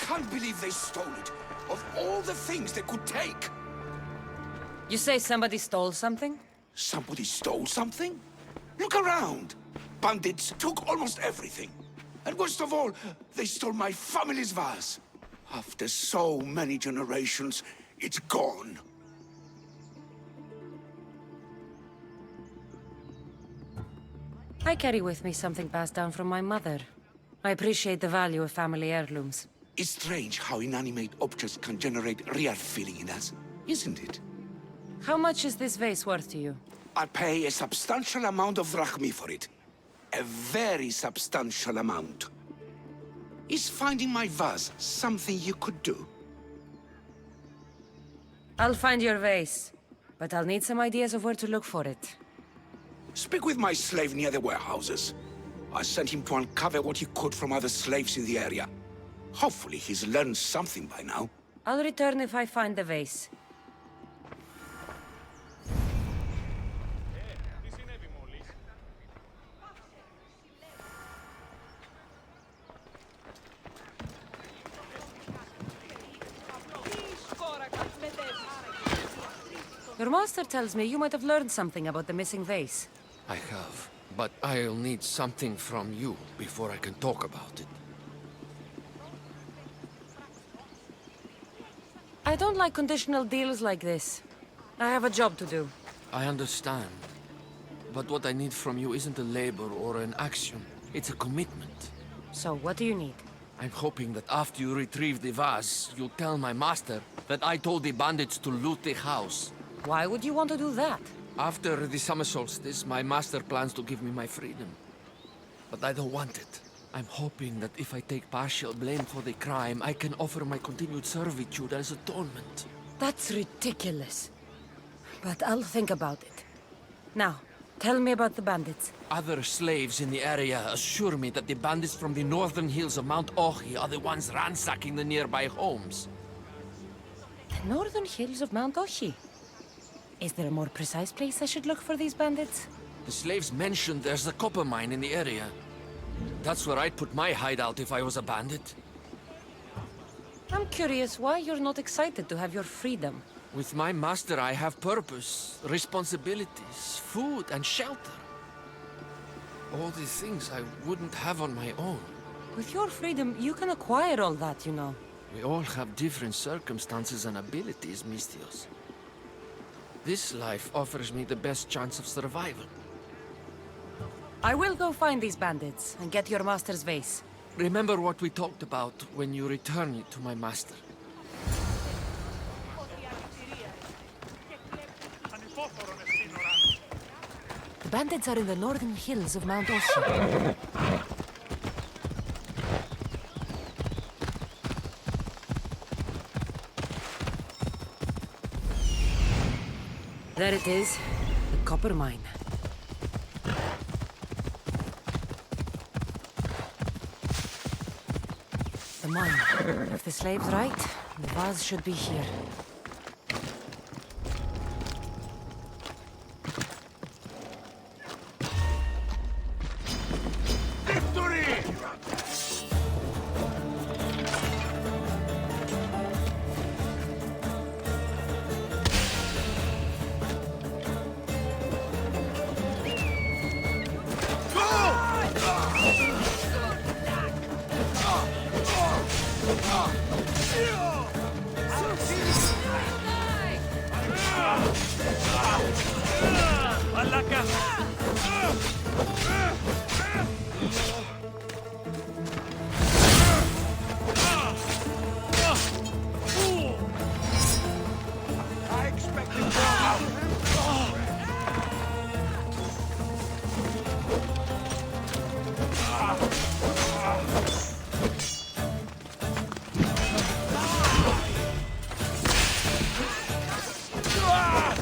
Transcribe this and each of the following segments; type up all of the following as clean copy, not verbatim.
can't believe they stole it. Of all the things they could take. You say somebody stole something? Somebody stole something? Look around. Bandits took almost everything. And worst of all, they stole my family's vase. After so many generations, it's gone. I carry with me something passed down from my mother. I appreciate the value of family heirlooms. It's strange how inanimate objects can generate real feeling in us, isn't it? How much is this vase worth to you? I pay a substantial amount of drachmi for it. A very substantial amount. Is finding my vase something you could do? I'll find your vase, but I'll need some ideas of where to look for it. Speak with my slave near the warehouses. I sent him to uncover what he could from other slaves in the area. Hopefully he's learned something by now. I'll return if I find the vase. Your master tells me you might have learned something about the missing vase. I have, but I'll need something from you before I can talk about it. I don't like conditional deals like this. I have a job to do. I understand. But what I need from you isn't a labor or an action. It's a commitment. So, what do you need? I'm hoping that after you retrieve the vase, you'll tell my master that I told the bandits to loot the house. Why would you want to do that? After the summer solstice, my master plans to give me my freedom. But I don't want it. I'm hoping that if I take partial blame for the crime, I can offer my continued servitude as atonement. That's ridiculous. But I'll think about it. Now, tell me about the bandits. Other slaves in the area assure me that the bandits from the northern hills of Mount Ohi are the ones ransacking the nearby homes. The northern hills of Mount Ohi? Is there a more precise place I should look for these bandits? The slaves mentioned there's a copper mine in the area. That's where I'd put my hideout if I was a bandit. I'm curious why you're not excited to have your freedom. With my master, I have purpose, responsibilities, food, and shelter. All the things I wouldn't have on my own. With your freedom, you can acquire all that, you know. We all have different circumstances and abilities, Mistios. This life offers me the best chance of survival. I will go find these bandits and get your master's vase. Remember what we talked about when you return it to my master. The bandits are in the northern hills of Mount Ohi. There it is, the copper mine. The mine. If the slave's right, the vase should be here.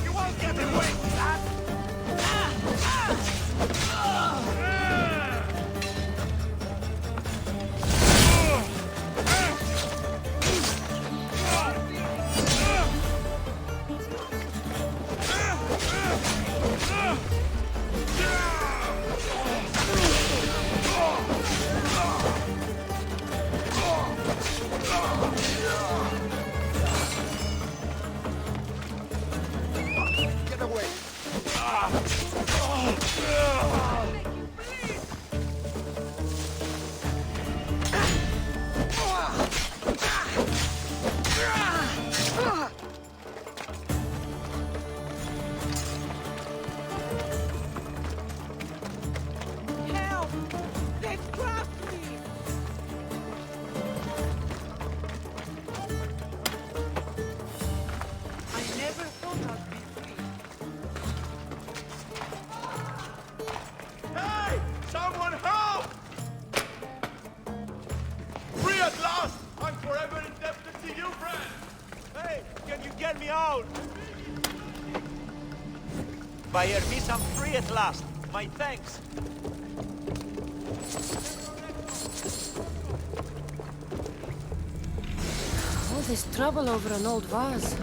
You won't get away! Hey, can you get me out? Buyer Miss, I'm free at last. My thanks. All this trouble over an old vase.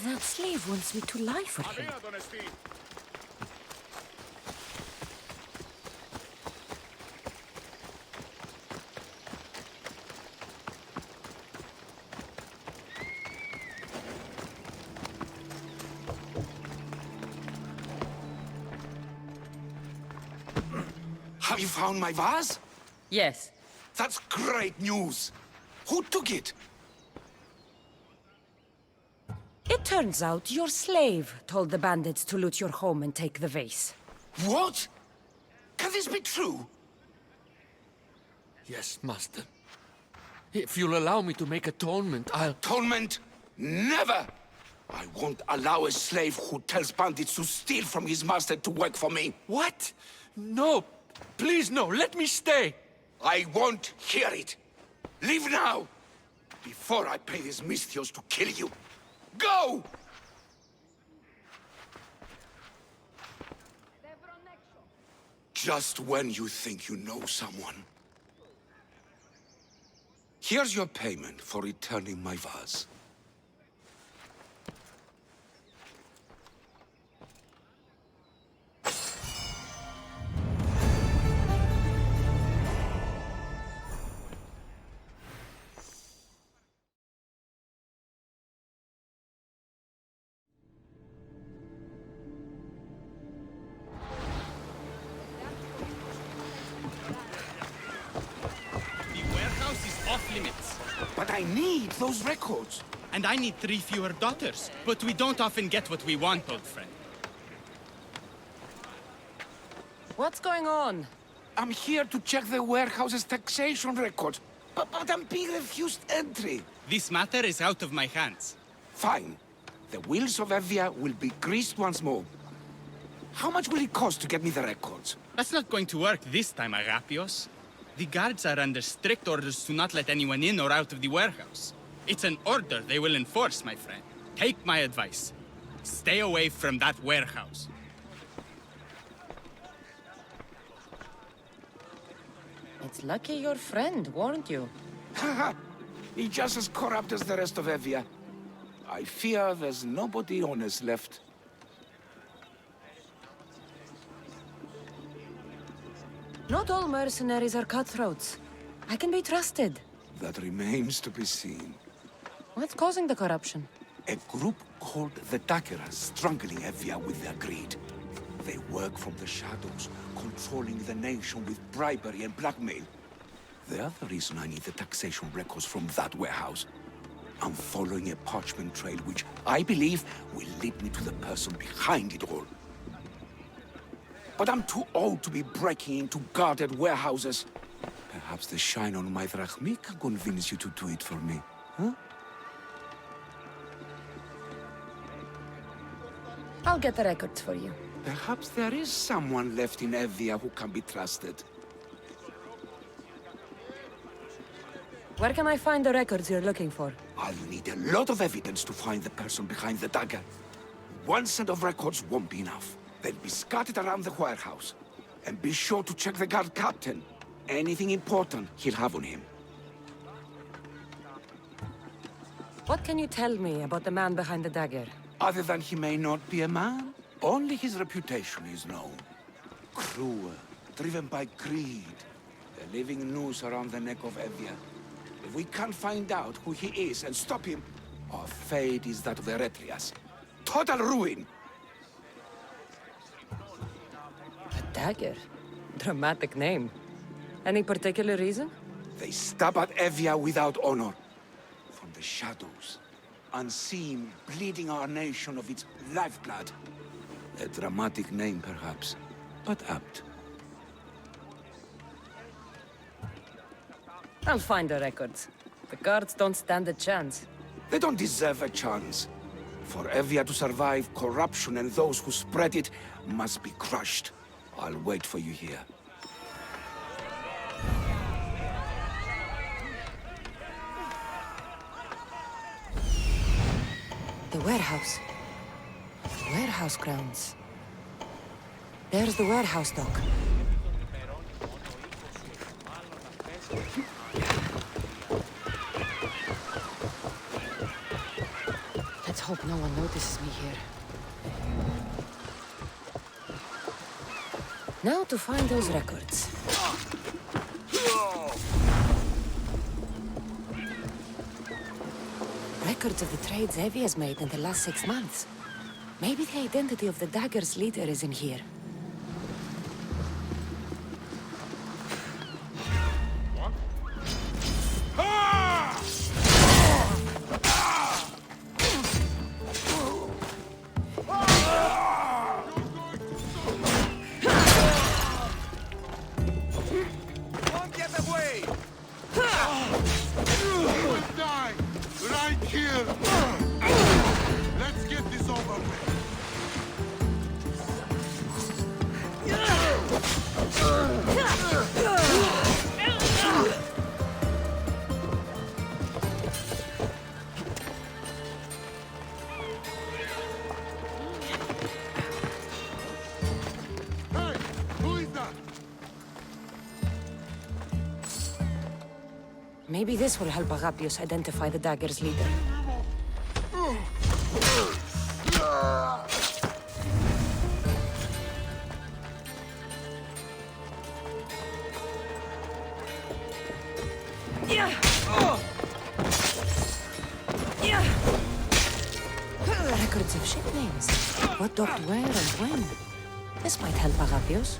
That slave wants me to lie for him. Have you found my vase? Yes. That's great news. Who took it? It turns out your slave told the bandits to loot your home and take the vase. What? Can this be true? Yes, master. If you'll allow me to make atonement, I'll... Atonement? Never! I won't allow a slave who tells bandits to steal from his master to work for me. What? No! Please, no! Let me stay! I won't hear it. Leave now! Before I pay these Misthios to kill you. Go! Just when you think you know someone. Here's your payment for returning my vase. Limits. But I need those records. And I need 3 fewer daughters. But we don't often get what we want, old friend. What's going on? I'm here to check the warehouse's taxation records, but I'm being refused entry. This matter is out of my hands. Fine. The wheels of Evia will be greased once more. How much will it cost to get me the records? That's not going to work this time, Agapios. The guards are under strict orders to not let anyone in or out of the warehouse. It's an order they will enforce, my friend. Take my advice. Stay away from that warehouse. It's lucky your friend warned you. Haha! He's just as corrupt as the rest of Evia. I fear there's nobody honest left. Not all mercenaries are cutthroats. I can be trusted. That remains to be seen. What's causing the corruption? A group called the Dakeras strangling Evia with their greed. They work from the shadows, controlling the nation with bribery and blackmail. The other reason I need the taxation records from that warehouse. I'm following a parchment trail which I believe will lead me to the person behind it all. But I'm too old to be breaking into guarded warehouses. Perhaps the shine on my drachmi can convince you to do it for me, huh? I'll get the records for you. Perhaps there is someone left in Evia who can be trusted. Where can I find the records you're looking for? I'll need a lot of evidence to find the person behind the dagger. One set of records won't be enough. They'll be scattered around the warehouse. And be sure to check the guard captain. Anything important he'll have on him. What can you tell me about the man behind the dagger? Other than he may not be a man, only his reputation is known. Cruel, driven by greed, a living noose around the neck of Evia. If we can't find out who he is and stop him, our fate is that of the Eretrias. Total ruin! A dagger? Dramatic name. Any particular reason? They stab at Evia without honor. From the shadows, unseen, bleeding our nation of its lifeblood. A dramatic name, perhaps, but apt. I'll find the records. The guards don't stand a chance. They don't deserve a chance. For Evia to survive, corruption and those who spread it must be crushed. I'll wait for you here. The warehouse. Warehouse grounds. There's the warehouse dock. Let's hope no one notices me here. Now to find those records. Records of the trades Evie has made in the last 6 months. Maybe the identity of the dagger's leader is in here. Maybe this will help Agapios identify the dagger's leader. Records of ship names. What docked where and when. This might help Agapios.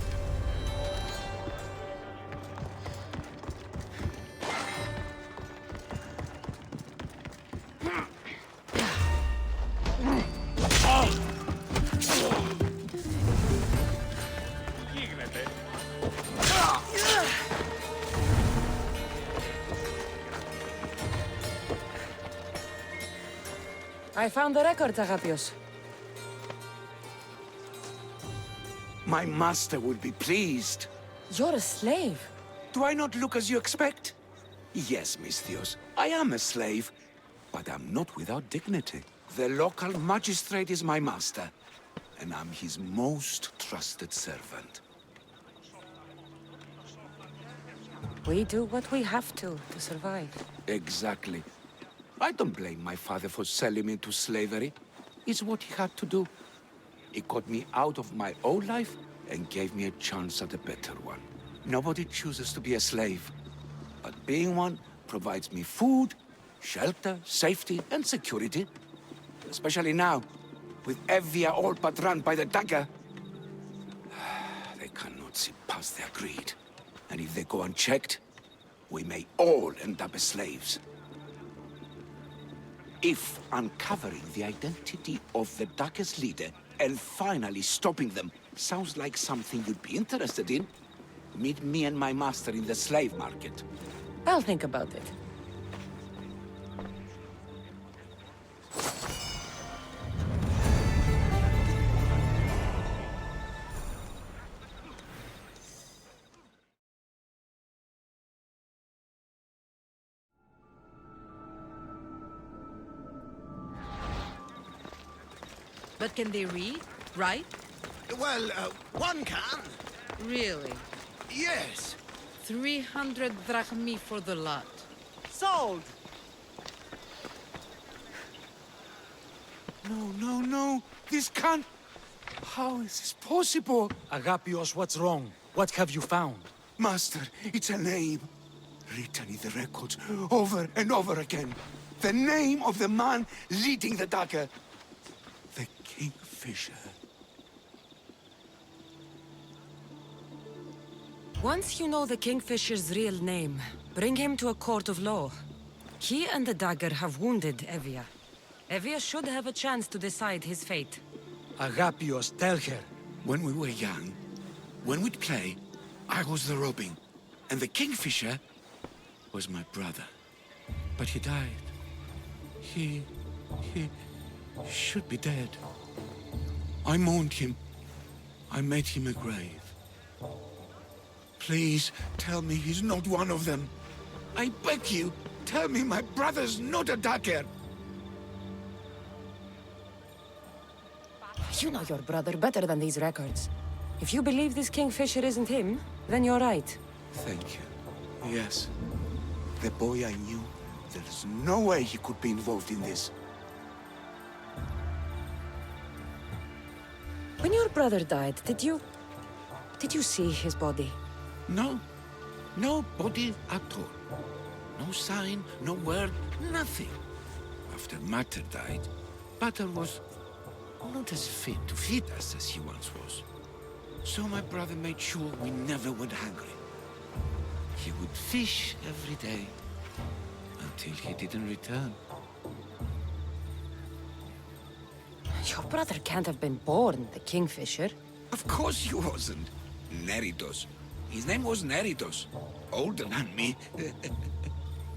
I found the records, Agapios. My master would be pleased. You're a slave. Do I not look as you expect? Yes, Misthios, I am a slave, but I'm not without dignity. The local magistrate is my master, and I'm his most trusted servant. We do what we have to survive. Exactly. I don't blame my father for selling me into slavery. It's what he had to do. He got me out of my old life and gave me a chance at a better one. Nobody chooses to be a slave, but being one provides me food, shelter, safety, and security. Especially now, with Evia all but run by the dagger. They cannot see past their greed. And if they go unchecked, we may all end up as slaves. If uncovering the identity of the dagger's leader and finally stopping them sounds like something you'd be interested in, meet me and my master in the slave market. I'll think about it. But can they read, write? Well, one can. Really? Yes. 300 drachmi for the lot. Sold! No. This can't... How is this possible? Agapios, what's wrong? What have you found? Master, it's a name. Written in the records over and over again. The name of the man leading the dagger. The Kingfisher. Once you know the Kingfisher's real name, bring him to a court of law. He and the dagger have wounded Evia. Evia should have a chance to decide his fate. Agapios, tell her. When we were young, when we'd play, I was the robin, and the Kingfisher was my brother. But he died. He should be dead. I mourned him. I made him a grave. Please, tell me he's not one of them. I beg you, tell me my brother's not a dagger. You know your brother better than these records. If you believe this Kingfisher isn't him, then you're right. Thank you. Yes. The boy I knew, there's no way he could be involved in this. When your brother died, did you see his body? No. No body at all. No sign, no word, nothing. After Mater died, Mater was not as fit to feed us as he once was. So my brother made sure we never went hungry. He would fish every day, until he didn't return. Your brother can't have been born the Kingfisher. Of course he wasn't. Neritos. His name was Neritos. Older than me.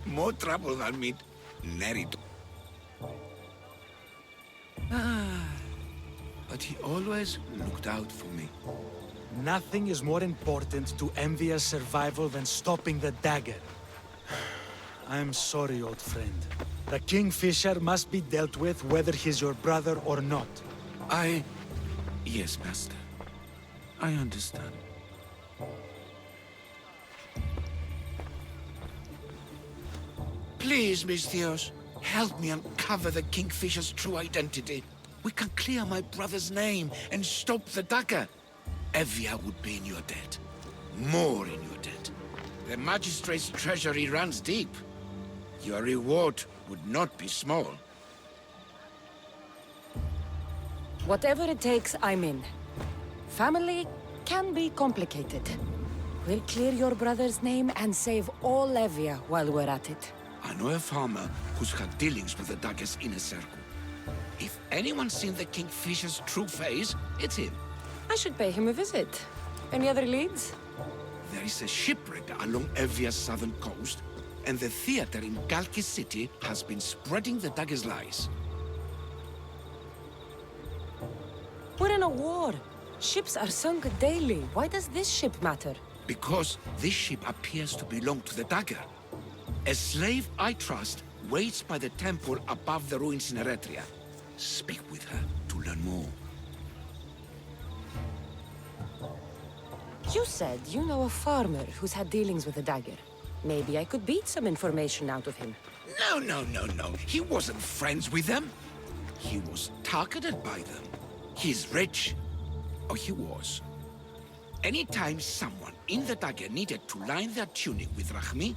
More trouble than me. Neritos. But he always looked out for me. Nothing is more important to Envia's survival than stopping the dagger. I'm sorry, old friend. The Kingfisher must be dealt with whether he's your brother or not. Yes, Master. I understand. Please, Misthios, help me uncover the Kingfisher's true identity. We can clear my brother's name and stop the dagger. Evia would be in your debt. More in your debt. The Magistrate's treasury runs deep. Your reward would not be small. Whatever it takes, I'm in. Family can be complicated. We'll clear your brother's name and save all Evia while we're at it. I know a farmer who's had dealings with the dagger's inner circle. If anyone's seen the Kingfisher's true face, it's him. I should pay him a visit. Any other leads? There is a shipwreck along Evia's southern coast, and the theater in Galki City has been spreading the dagger's lies. We're in a war. Ships are sunk daily. Why does this ship matter? Because this ship appears to belong to the dagger. A slave I trust waits by the temple above the ruins in Eretria. Speak with her to learn more. You said you know a farmer who's had dealings with the dagger. Maybe I could beat some information out of him. No. He wasn't friends with them. He was targeted by them. He's rich. Or he was. Anytime someone in the dagger needed to line their tunic with Rahmi,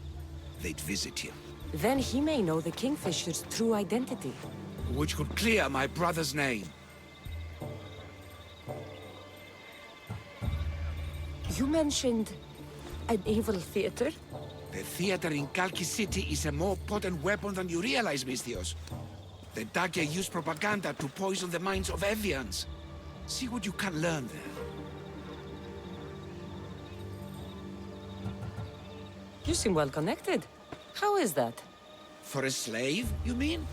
they'd visit him. Then he may know the Kingfisher's true identity. Which could clear my brother's name. You mentioned an evil theater? The theater in Kalki City is a more potent weapon than you realize, Misthios. The dagger used propaganda to poison the minds of Evians. See what you can learn there. You seem well connected. How is that? For a slave, you mean?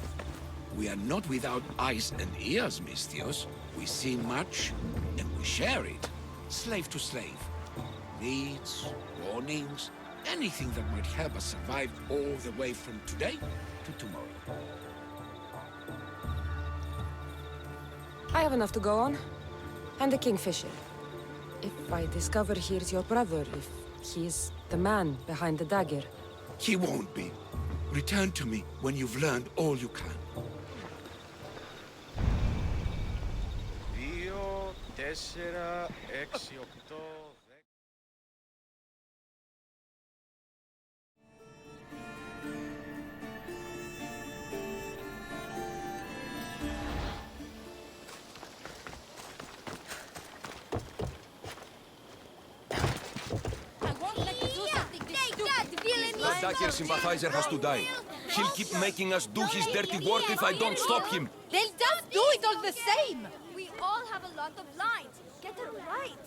We are not without eyes and ears, Misthios. We see much, and we share it. Slave to slave. Needs, warnings, anything that might help us survive all the way from today to tomorrow. I have enough to go on. And the Kingfisher. If I discover he's your brother, if he's the man behind the dagger. He won't be. Return to me when you've learned all you can. The dagger sympathizer has to die. He'll keep making us do his dirty work if I don't stop him. They'll just do it all the same. We all have a lot of lines. Get it right.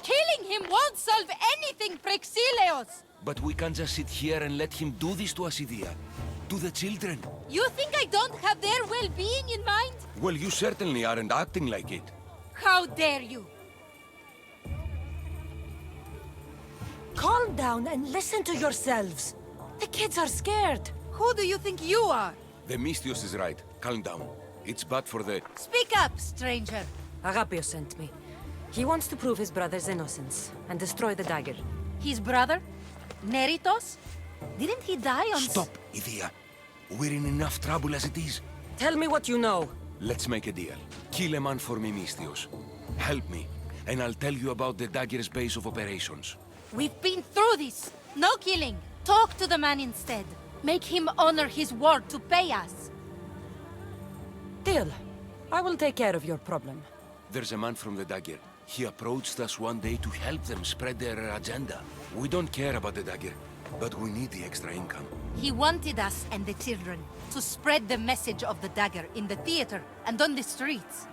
Killing him won't solve anything, Prexileos. But we can't just sit here and let him do this to us, Idia. To the children. You think I don't have their well-being in mind? Well, you certainly aren't acting like it. How dare you? Calm down and listen to yourselves. The kids are scared. Who do you think you are? The Mystios is right. Calm down. It's bad for the... Speak up, stranger. Agapios sent me. He wants to prove his brother's innocence and destroy the dagger. His brother? Neritos? Didn't he die on... Stop, Idia. We're in enough trouble as it is. Tell me what you know. Let's make a deal. Kill a man for me, Mystios. Help me, and I'll tell you about the dagger's base of operations. We've been through this. No killing. Talk to the man instead. Make him honor his word to pay us. Deal. I will take care of your problem. There's a man from the dagger. He approached us one day to help them spread their agenda. We don't care about the dagger, but we need the extra income. He wanted us and the children to spread the message of the dagger in the theater and on the streets.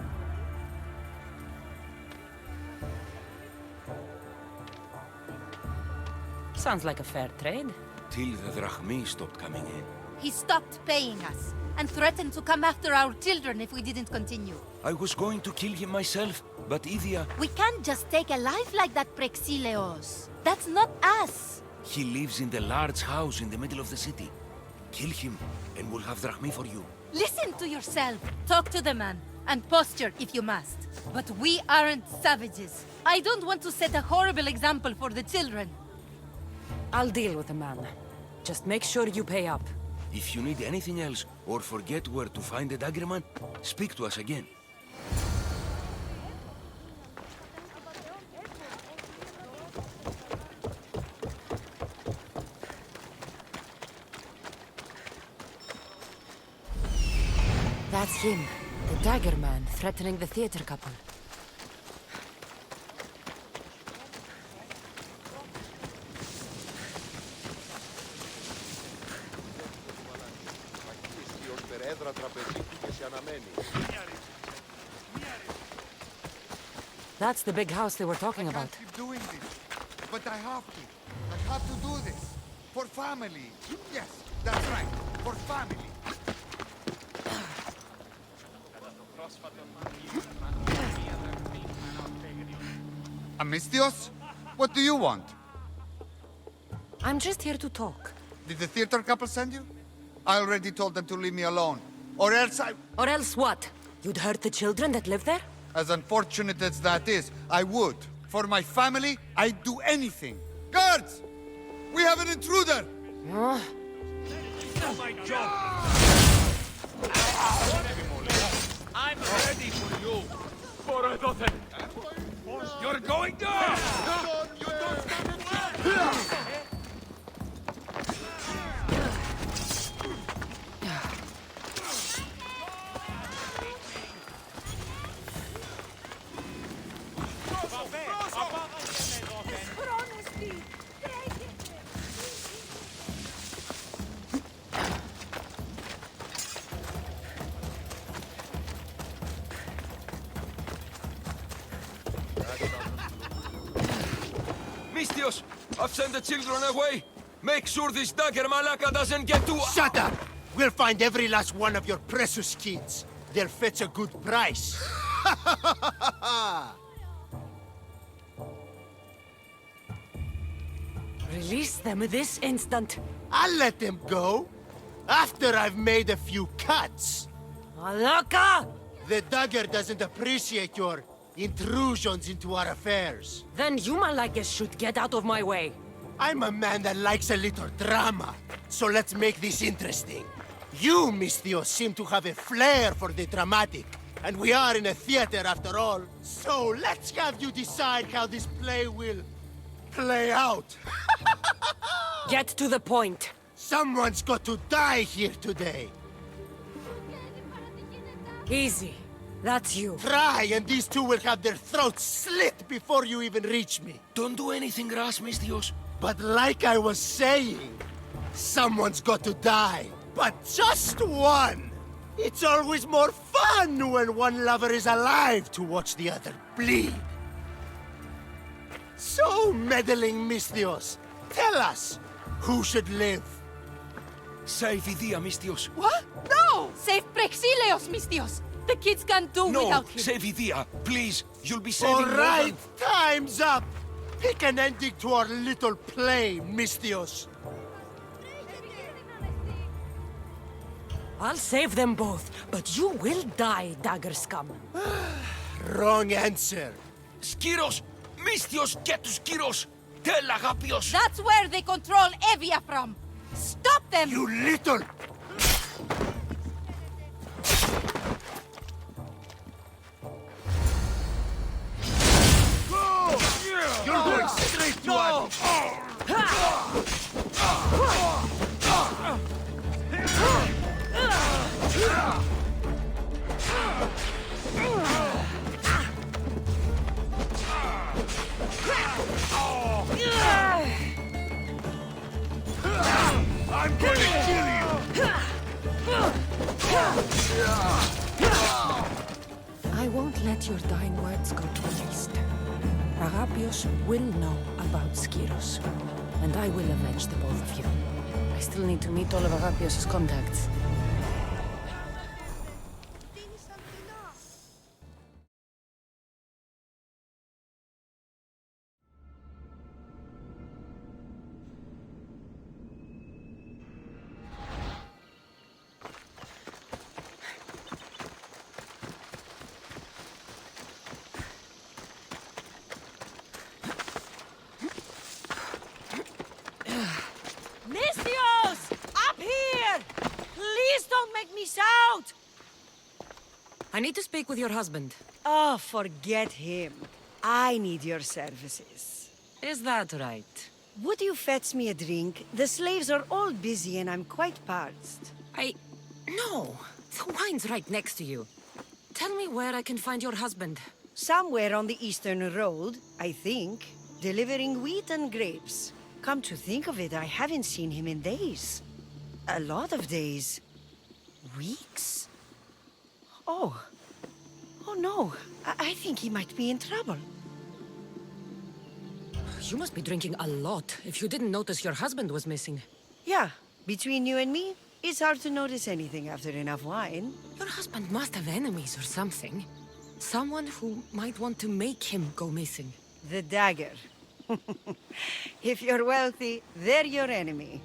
Sounds like a fair trade. Till the drachmi stopped coming in. He stopped paying us and threatened to come after our children if we didn't continue. I was going to kill him myself, but Idia... We can't just take a life like that, Prexileos. That's not us. He lives in the large house in the middle of the city. Kill him, and we'll have drachmi for you. Listen to yourself. Talk to the man, and posture if you must. But we aren't savages. I don't want to set a horrible example for the children. I'll deal with the man. Just make sure you pay up. If you need anything else, or forget where to find the dagger man, speak to us again. That's him. The dagger man threatening the theater couple. That's the big house they were talking about. I can't keep doing this, but I have to. I have to do this. For family. Yes, that's right. For family. Amistios? What do you want? I'm just here to talk. Did the theater couple send you? I already told them to leave me alone. Or else I... Or else what? You'd hurt the children that live there? As unfortunate as that is, I would. For my family, I'd do anything. Guards! We have an intruder! Huh? My job. I'm ready for you. For a daughter. You're going down! Mystios, I've sent the children away. Make sure this dagger malaka doesn't get to... Shut up! We'll find every last one of your precious kids. They'll fetch a good price. Release them this instant. I'll let them go. After I've made a few cuts. Alaka! The dagger doesn't appreciate your intrusions into our affairs. Then you Malakas should get out of my way. I'm a man that likes a little drama. So let's make this interesting. You, Mystios, seem to have a flair for the dramatic. And we are in a theater after all. So let's have you decide how this play will play out. Get to the point. Someone's got to die here today. Easy. That's you. Try, and these two will have their throats slit before you even reach me. Don't do anything rash, Mistios. But like I was saying, someone's got to die. But just one! It's always more fun when one lover is alive to watch the other bleed. So, meddling Mistios, tell us, who should live? Save Idia, Mistios. What? No! Save Prexileos, Mistios! The kids can't do No, without him. save Idia. Please, you'll be saving All more right, than- time's up! Pick an ending to our little play, Mistios. I'll save them both, but you will die, dagger scum. Wrong answer. Skiros! Mistios, get to Skiros! Tell Agapios! That's where they control Evia from. Stop them! You little... You're going straight to Abantis. I'm going to kill you! I won't let your dying words go to waste. Agapios will know about Skiros, and I will avenge the both of you. I still need to meet all of Agapios' contacts. Mistios! Up here! Please don't make me shout! I need to speak with your husband. Oh, forget him. I need your services. Is that right? Would you fetch me a drink? The slaves are all busy and I'm quite parched. No. The wine's right next to you. Tell me where I can find your husband. Somewhere on the Eastern Road, I think, delivering wheat and grapes. Come to think of it, I haven't seen him in days. A lot of days. Weeks? Oh. Oh no. I think he might be in trouble. You must be drinking a lot if you didn't notice your husband was missing. Yeah, between you and me, it's hard to notice anything after enough wine. Your husband must have enemies or something. Someone who might want to make him go missing. The dagger. If you're wealthy, they're your enemy.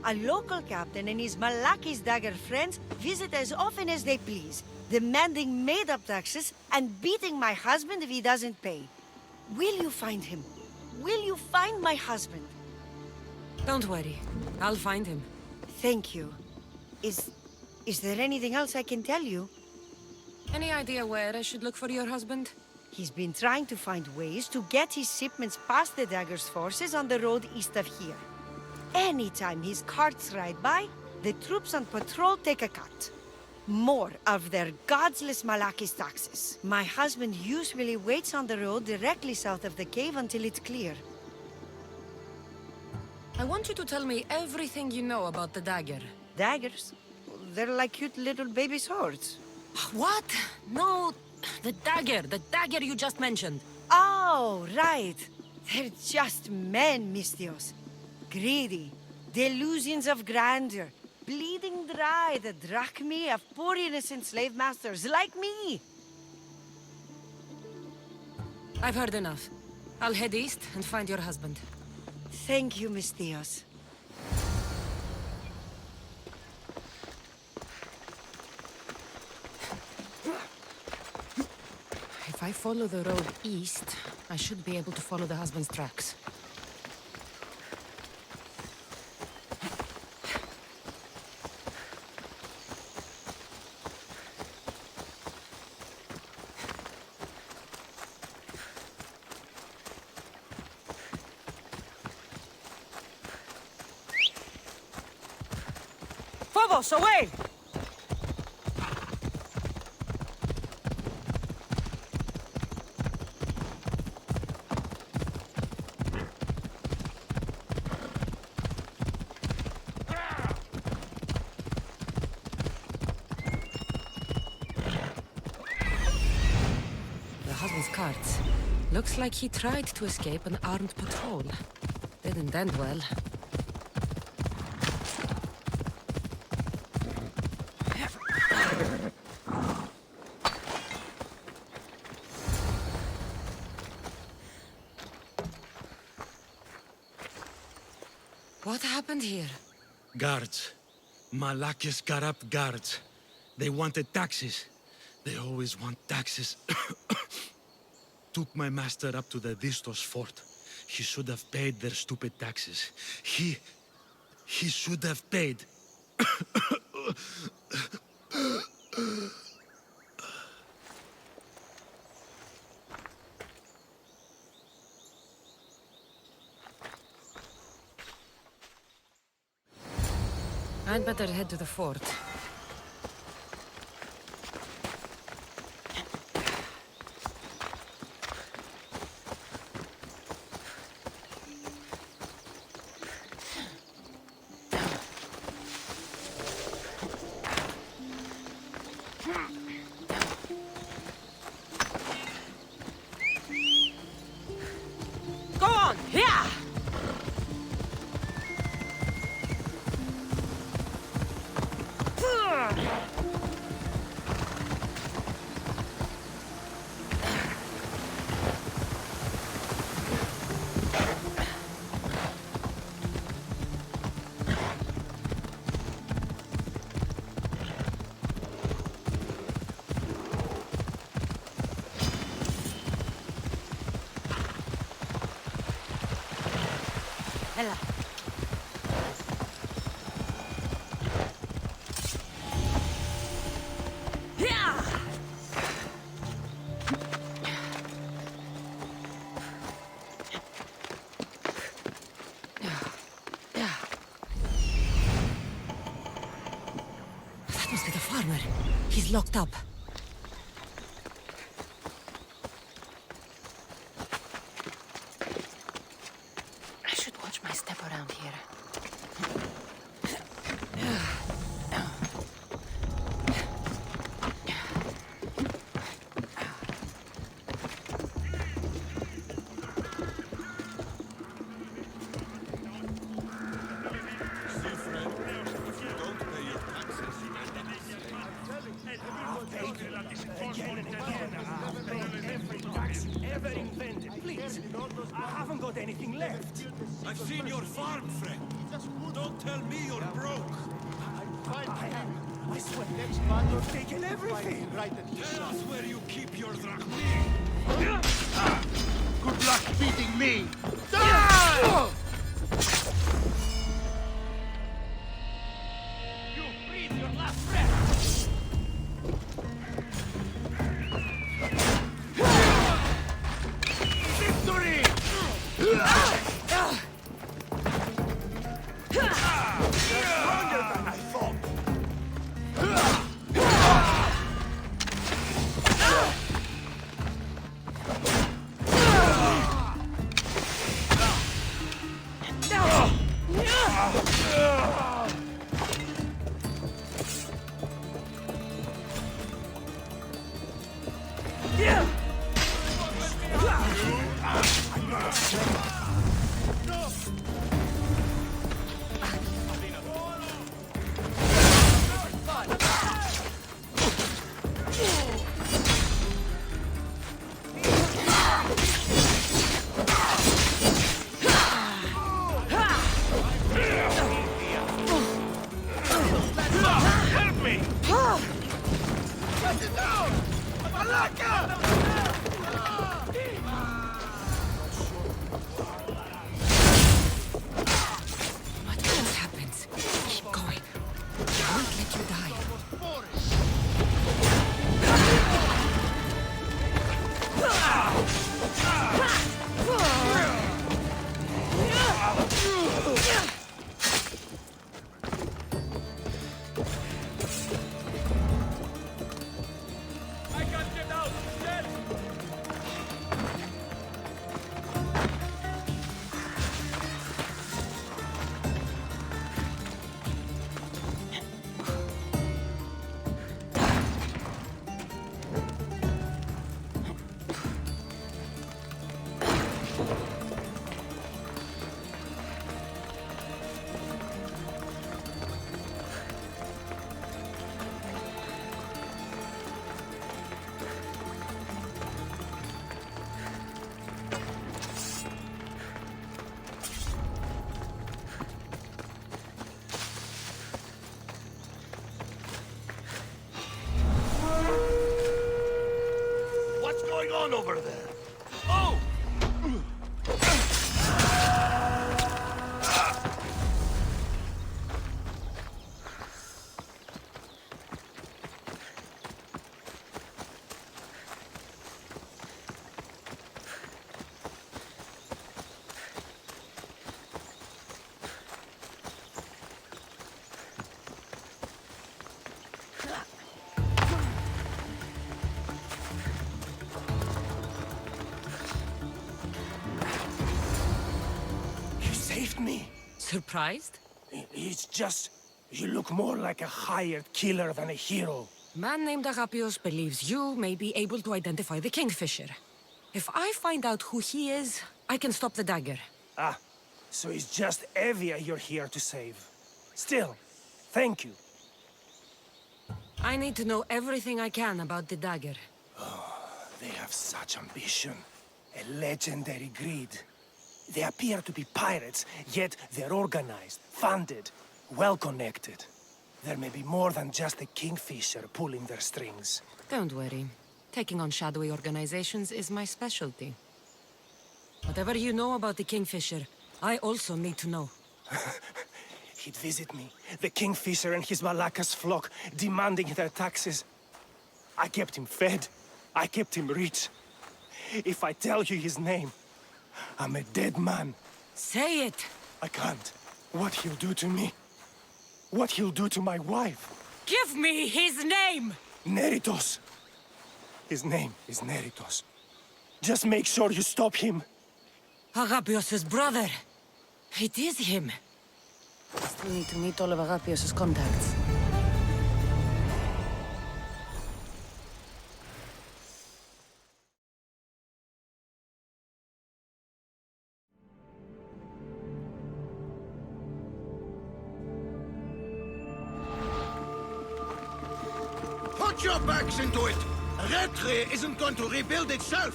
A local captain and his Malaki's dagger friends visit as often as they please, demanding made-up taxes and beating my husband if he doesn't pay. Will you find him? Will you find my husband? Don't worry. I'll find him. Thank you. Is there anything else I can tell you? Any idea where I should look for your husband? He's been trying to find ways to get his shipments past the dagger's forces on the road east of here. Anytime his carts ride by, the troops on patrol take a cut. More of their godless Malaki's taxes. My husband usually waits on the road directly south of the cave until it's clear. I want you to tell me everything you know about the dagger. Daggers? They're like cute little baby swords. What? No, the dagger you just mentioned. Oh, right. They're just men, Mistios. Greedy, delusions of grandeur, bleeding dry the drachmae of poor innocent slave masters like me. I've heard enough. I'll head east and find your husband. Thank you, Mistios. If I follow the road east, I should be able to follow the husband's tracks. Todos, away! Carts. Looks like he tried to escape an armed patrol. Didn't end well. What happened here? Guards. Malakis got up guards. They wanted taxes. They always want taxes. Took my master up to the Distos fort. He should have paid their stupid taxes. He should have paid. I'd better head to the fort. Hela. That must be the farmer. He's locked up. I've seen your farm, friend. Don't tell me you're broke. I am. I swear, next month you've taken everything. Tell us where you keep your drachmi. Good luck beating me. You breathe your last breath. Victory! on over there? Oh! Me. Surprised? It's just... you look more like a hired killer than a hero. Man named Agapios believes you may be able to identify the Kingfisher. If I find out who he is, I can stop the dagger. Ah, so it's just Evia you're here to save. Still, thank you. I need to know everything I can about the dagger. Oh, they have such ambition. A legendary greed. They appear to be pirates, yet they're organized, funded, well-connected. There may be more than just the Kingfisher pulling their strings. Don't worry. Taking on shadowy organizations is my specialty. Whatever you know about the Kingfisher, I also need to know. He'd visit me, the Kingfisher and his Malacca's flock, demanding their taxes. I kept him fed. I kept him rich. If I tell you his name, I'm a dead man. Say it! I can't. What he'll do to me. What he'll do to my wife. Give me his name! Neritos. His name is Neritos. Just make sure you stop him. Agapios' brother. It is him. I still need to meet all of Agapios' contacts. Put your backs into it! Retre isn't going to rebuild itself!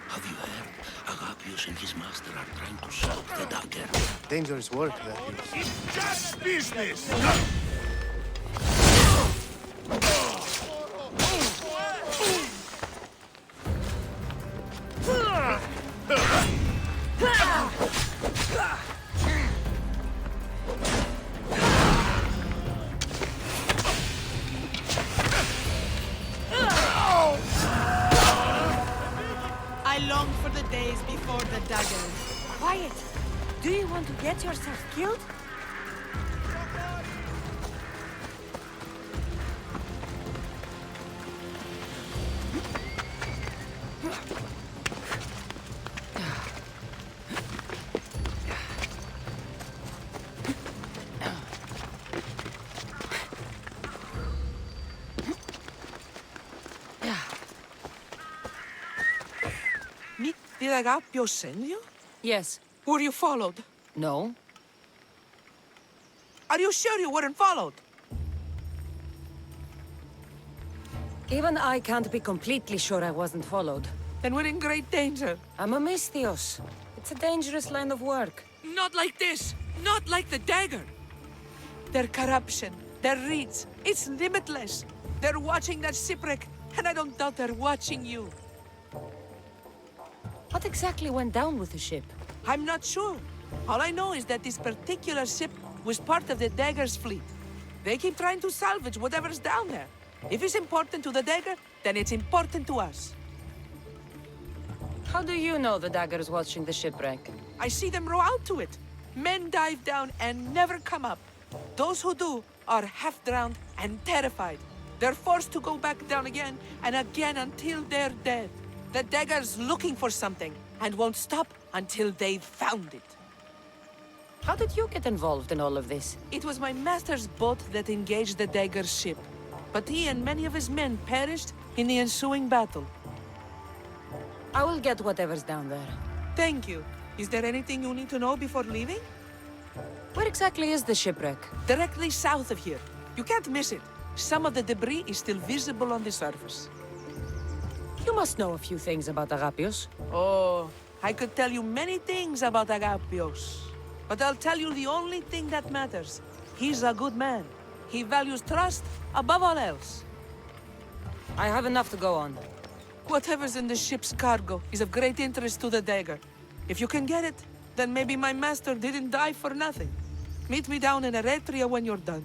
Have you heard? Agapios and his master are trying to stop the dagger. Dangerous work, that is. It's just business! I long for the days before the dagger. Quiet! Do you want to get yourself killed? Did Agapios send you? Yes. Were you followed? No. Are you sure you weren't followed? Even I can't be completely sure I wasn't followed. Then we're in great danger. I'm a Mystios. It's a dangerous line of work. Not like this! Not like the dagger! Their corruption, their reach, it's limitless. They're watching that shipwreck, and I don't doubt they're watching you. What exactly went down with the ship? I'm not sure. All I know is that this particular ship was part of the dagger's fleet. They keep trying to salvage whatever's down there. If it's important to the dagger, then it's important to us. How do you know the dagger's watching the shipwreck? I see them row out to it. Men dive down and never come up. Those who do are half-drowned and terrified. They're forced to go back down again and again until they're dead. The dagger's looking for something and won't stop until they've found it. How did you get involved in all of this? It was my master's boat that engaged the dagger's ship. But he and many of his men perished in the ensuing battle. I will get whatever's down there. Thank you. Is there anything you need to know before leaving? Where exactly is the shipwreck? Directly south of here. You can't miss it. Some of the debris is still visible on the surface. You must know a few things about Agapios. Oh, I could tell you many things about Agapios. But I'll tell you the only thing that matters. He's a good man. He values trust above all else. I have enough to go on. Whatever's in the ship's cargo is of great interest to the dagger. If you can get it, then maybe my master didn't die for nothing. Meet me down in Eretria when you're done.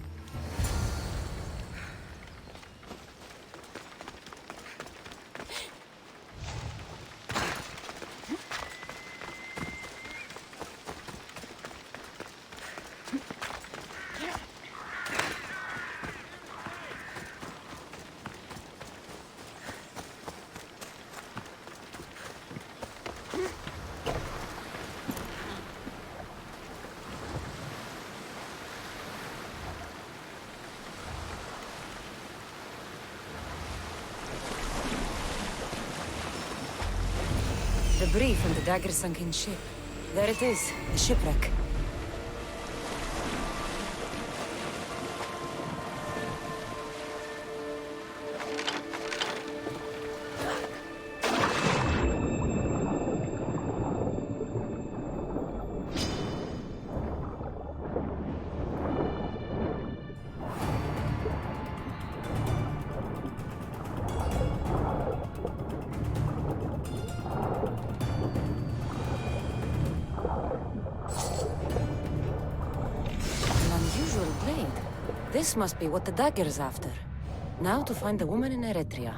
Debris from the dagger-sunken ship. There it is, the shipwreck. This must be what the dagger's after. Now to find the woman in Eretria.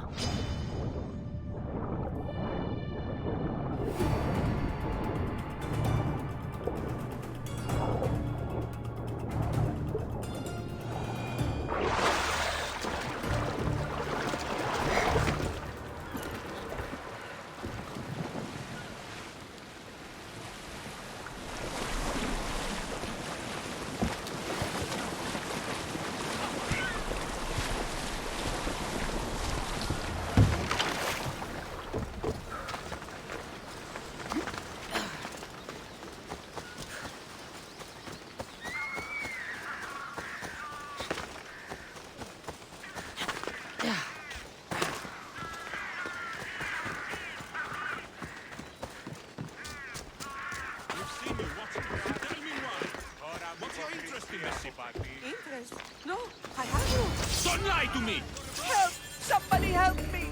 Interest? No, I have no. Don't lie to me! Help! Somebody help me!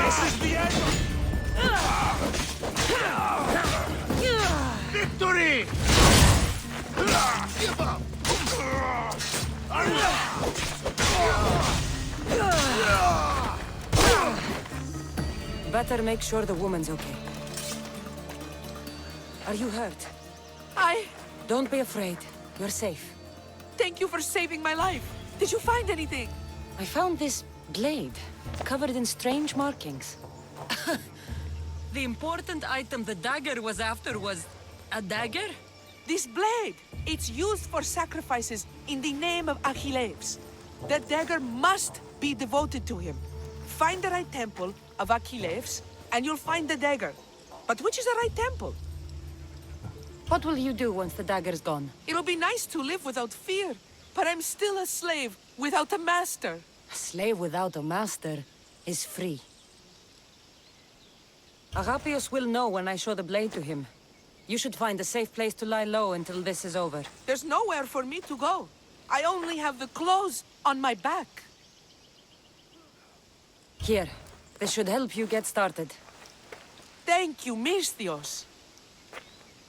This is the end! Victory! Give up! Better make sure the woman's okay. Are you hurt? Don't be afraid. You're safe. Thank you for saving my life. Did you find anything? I found this blade, covered in strange markings. The important item the dagger was after was a dagger? This blade! It's used for sacrifices in the name of Achilles. The dagger must be devoted to him. Find the right temple of Achilles, and you'll find the dagger. But which is the right temple? What will you do once the dagger's gone? It'll be nice to live without fear, but I'm still a slave without a master. A slave without a master is free. Agapios will know when I show the blade to him. You should find a safe place to lie low until this is over. There's nowhere for me to go. I only have the clothes on my back. Here, this should help you get started. Thank you, Misthios.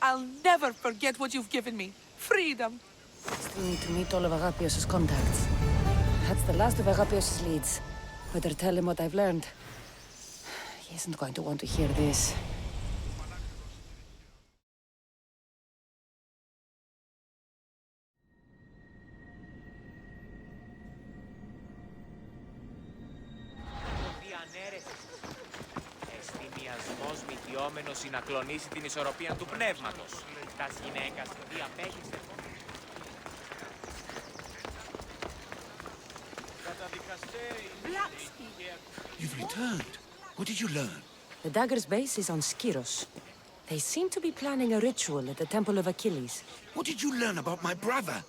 I'll never forget what you've given me. Freedom. Still need to meet all of Agapios' contacts. That's the last of Agapios' leads. Better tell him what I've learned. He isn't going to want to hear this. Μυθιόμενος να κλονίσει την ισορροπία του πνεύματος. Τας γυναίκας διαπέχεστε. You've returned. What did you learn? The dagger's base is on Skiros. They seem to be planning a ritual at the Temple of Achilles. What did you learn about my brother?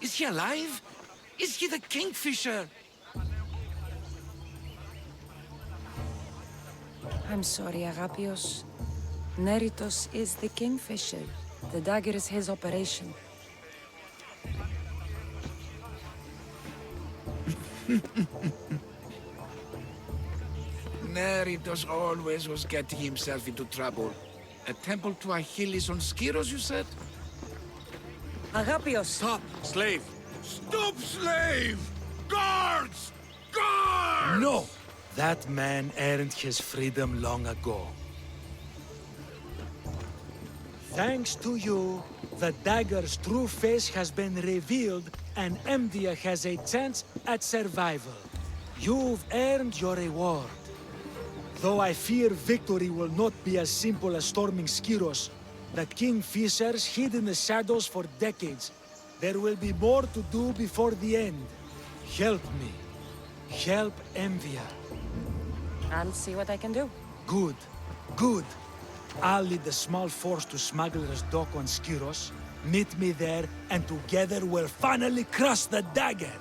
Is he alive? Is he the Kingfisher? I'm sorry, Agapios. Neritos is the kingfisher. The dagger is his operation. Neritos always was getting himself into trouble. A temple to Achilles on Skiros, you said? Agapios! Stop, slave! Stop, slave! Guards! Guards! No! That man earned his freedom long ago. Thanks to you, the dagger's true face has been revealed and Emdia has a chance at survival. You've earned your reward. Though I fear victory will not be as simple as storming Skiros, the Kingfishers hid in the shadows for decades. There will be more to do before the end. Help me. Help Emdia. I'll see what I can do. Good. Good. I'll lead a small force to Smuggler's Dock on Skiros. Meet me there, and together we'll finally crush the dagger!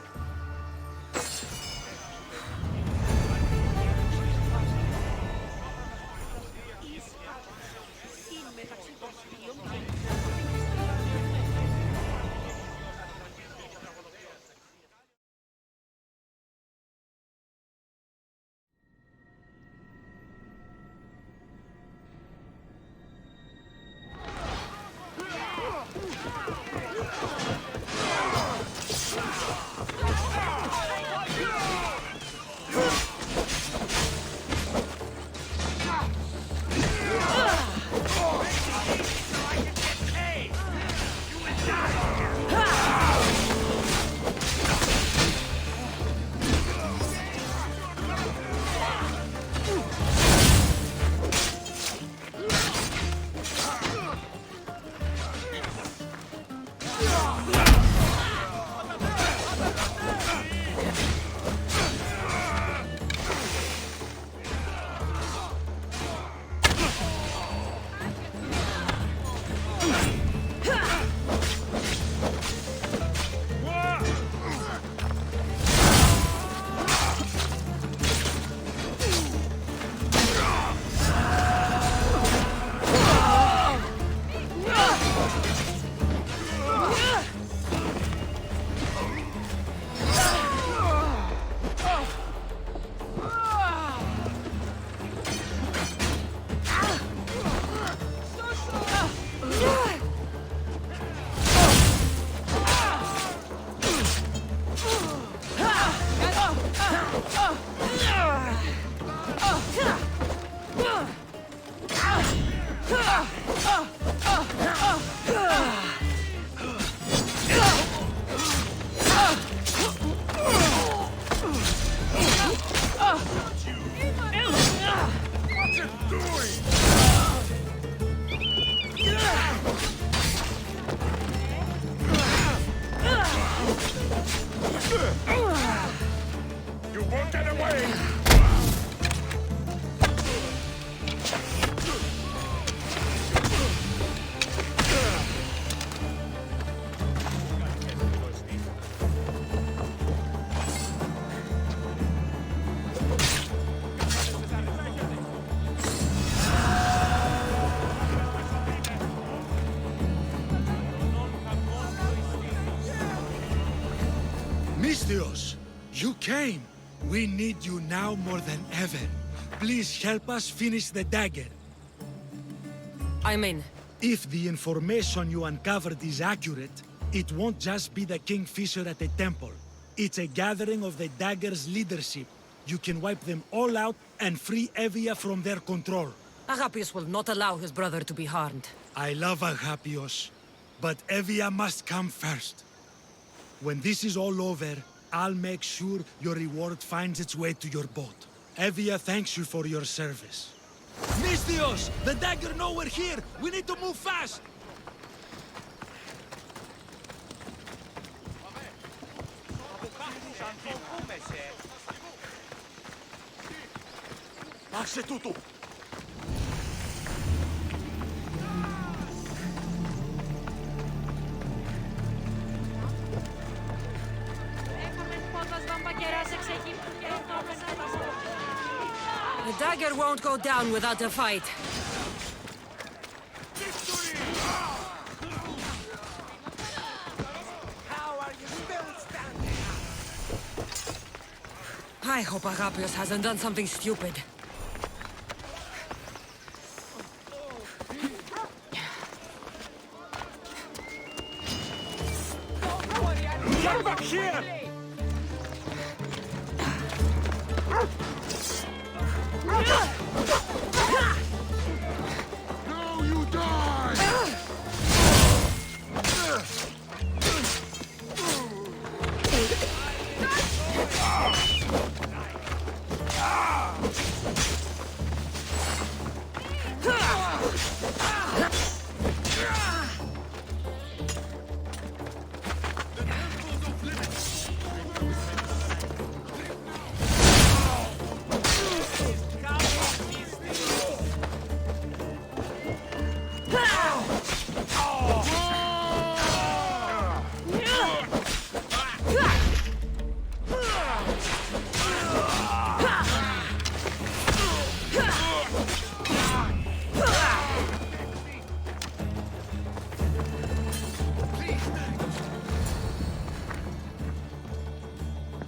You came! We need you now more than ever. Please help us finish the dagger. I'm in. If the information you uncovered is accurate, it won't just be the Kingfisher at the temple. It's a gathering of the dagger's leadership. You can wipe them all out and free Evia from their control. Agapios will not allow his brother to be harmed. I love Agapios, but Evia must come first. When this is all over, I'll make sure your reward finds its way to your boat. Evia thanks you for your service. Misthios! The dagger nowhere here! We need to move fast! Lasce tutto! The dagger won't go down without a fight. How are you still standing? I hope Agapios hasn't done something stupid. Get back here! Now you die!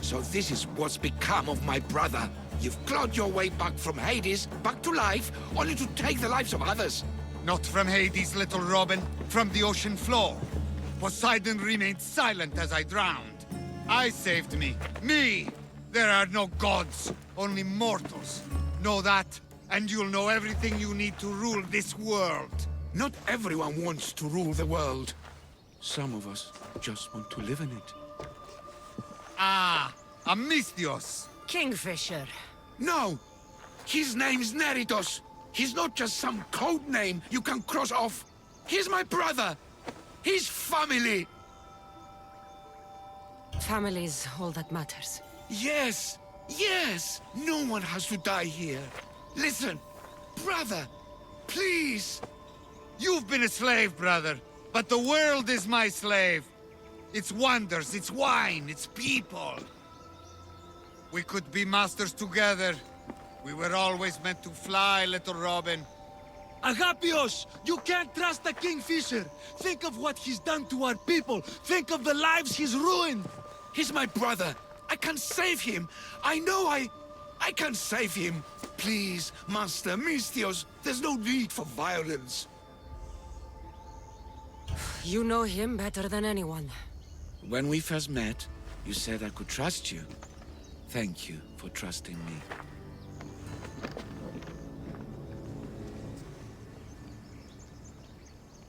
So this is what's become of my brother. You've clawed your way back from Hades, back to life, only to take the lives of others. Not from Hades, little Robin, from the ocean floor. Poseidon remained silent as I drowned. I saved me. Me! There are no gods, only mortals. Know that, and you'll know everything you need to rule this world. Not everyone wants to rule the world. Some of us just want to live in it. Ah, Amistios. Kingfisher. No! His name's Neritos. He's not just some code name you can cross off. He's my brother. He's family. Family's all that matters. Yes, yes. No one has to die here. Listen, brother, please. You've been a slave, brother, but the world is my slave. Its wonders, its wine, its people. We could be masters together. We were always meant to fly, little Robin. Agapios! You can't trust the Kingfisher! Think of what he's done to our people! Think of the lives he's ruined! He's my brother. I can save him. I know I can save him. Please, Master Mistios, there's no need for violence. You know him better than anyone. When we first met, you said I could trust you. Thank you for trusting me.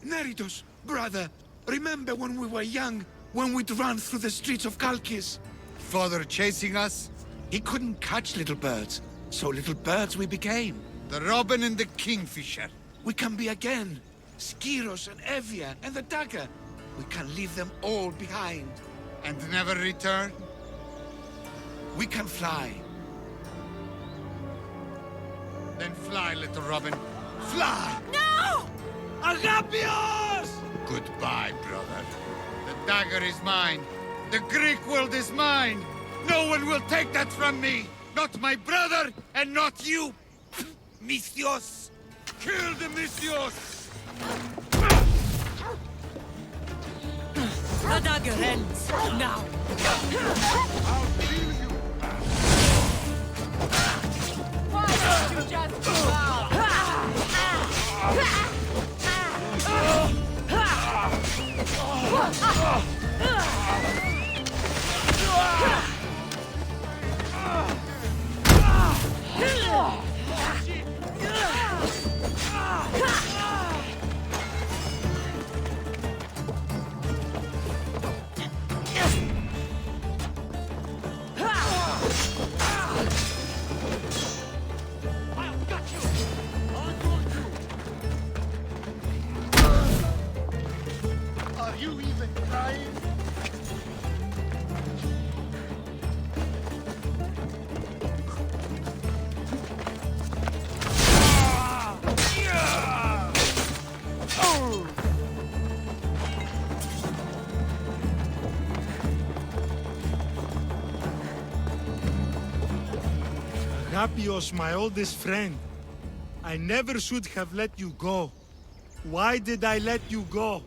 Neritos, brother, remember when we were young, when we'd run through the streets of Kalkis? Father chasing us? He couldn't catch little birds, so little birds we became. The Robin and the Kingfisher. We can be again. Skiros and Evia and the dagger. We can leave them all behind. And never return? We can fly. Then fly, little Robin. Fly! No! Agapios! Goodbye, brother. The dagger is mine. The Greek world is mine. No one will take that from me. Not my brother, and not you. Mistios! Kill the Mistios! The dagger ends now. Why don't you just bow? Agapios, my oldest friend. I never should have let you go. Why did I let you go?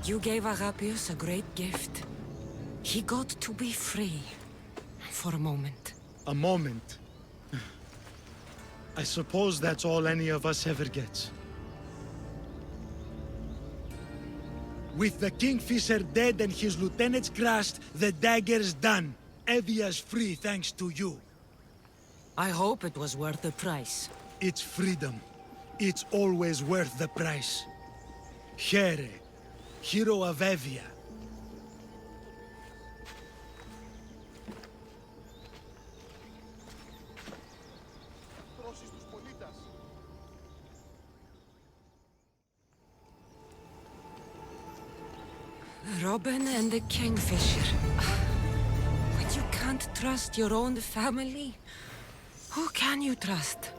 You gave Agapios a great gift. He got to be free. For a moment. A moment? I suppose that's all any of us ever gets. With the Kingfisher dead and his lieutenants crushed, the dagger's done. Evia's free thanks to you. I hope it was worth the price. It's freedom. It's always worth the price. Here, hero of Evia. Robin and the Kingfisher. When you can't trust your own family, who can you trust?